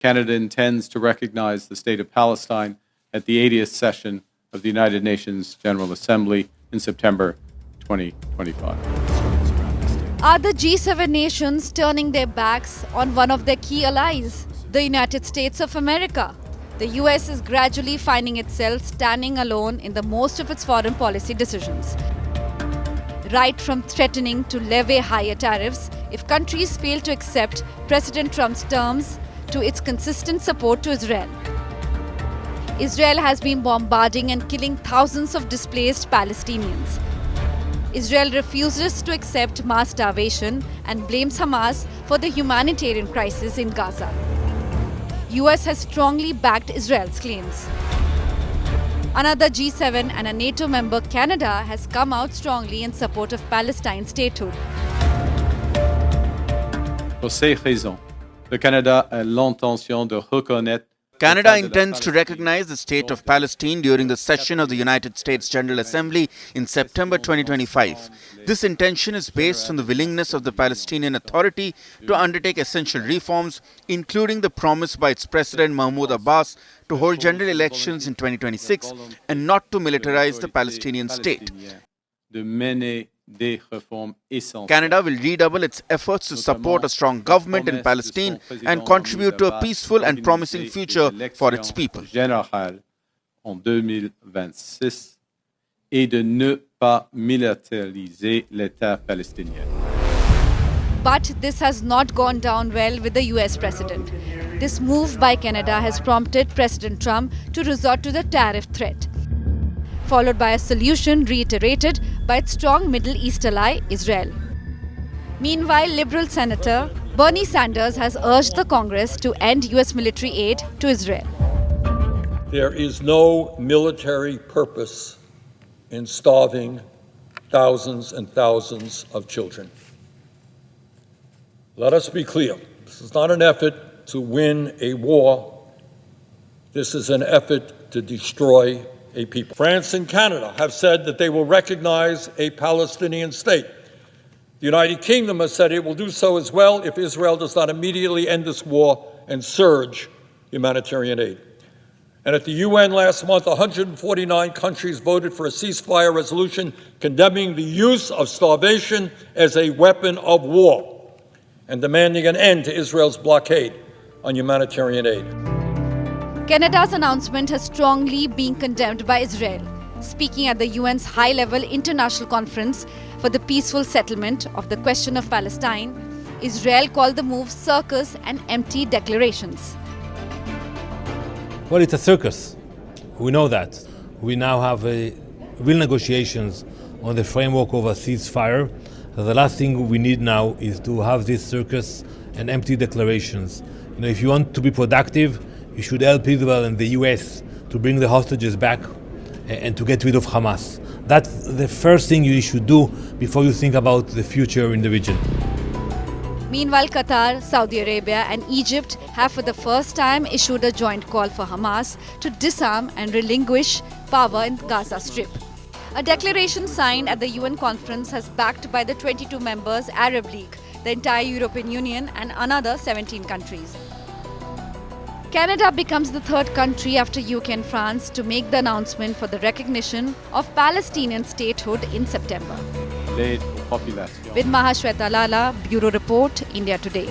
Canada intends to recognize the State of Palestine at the 80th session of the United Nations General Assembly in September 2025. Are the G7 nations turning their backs on one of their key allies, the United States of America? The US is gradually finding itself standing alone in the most of its foreign policy decisions. Right from threatening to levy higher tariffs if countries fail to accept President Trump's terms, to its consistent support to Israel. Israel has been bombarding and killing thousands of displaced Palestinians. Israel refuses to accept mass starvation and blames Hamas for the humanitarian crisis in Gaza. US has strongly backed Israel's claims. Another G7 and a NATO member, Canada, has come out strongly in support of Palestine's statehood. Pour ces raisons, le Canada a l'intention de reconnaître. Canada intends to recognize the state of Palestine during the session of the United States General Assembly in September 2025. This intention is based on the willingness of the Palestinian Authority to undertake essential reforms, including the promise by its President Mahmoud Abbas to hold general elections in 2026 and not to militarize the Palestinian state. Canada will redouble its efforts to support a strong government in Palestine and contribute to a peaceful and promising future for its people. En 2026 et de ne pas militariser l'État palestinien. But this has not gone down well with the US president. This move by Canada has prompted President Trump to resort to the tariff threat, followed by a solution reiterated by its strong Middle East ally, Israel. Meanwhile, Liberal Senator Bernie Sanders has urged the Congress to end US military aid to Israel. There is no military purpose in starving thousands and thousands of children. Let us be clear. This is not an effort to win a war. This is an effort to destroy a people. France and Canada have said that they will recognize a Palestinian state. The United Kingdom has said it will do so as well if Israel does not immediately end this war and surge humanitarian aid. And at the UN last month, 149 countries voted for a ceasefire resolution condemning the use of starvation as a weapon of war and demanding an end to Israel's blockade on humanitarian aid. Canada's announcement has strongly been condemned by Israel. Speaking at the UN's high-level international conference for the peaceful settlement of the question of Palestine, Israel called the move circus and empty declarations. Well, it's a circus. We know that. We now have real negotiations on the framework of a ceasefire. The last thing we need now is to have this circus and empty declarations. If you want to be productive, you should help Israel and the US to bring the hostages back and to get rid of Hamas. That's the first thing you should do before you think about the future in the region. Meanwhile, Qatar, Saudi Arabia and Egypt have for the first time issued a joint call for Hamas to disarm and relinquish power in Gaza Strip. A declaration signed at the UN conference has backed by the 22 members Arab League, the entire European Union and another 17 countries. Canada becomes the third country after UK and France to make the announcement for the recognition of Palestinian statehood in September. With Mahashweta Lala, Bureau Report, India Today.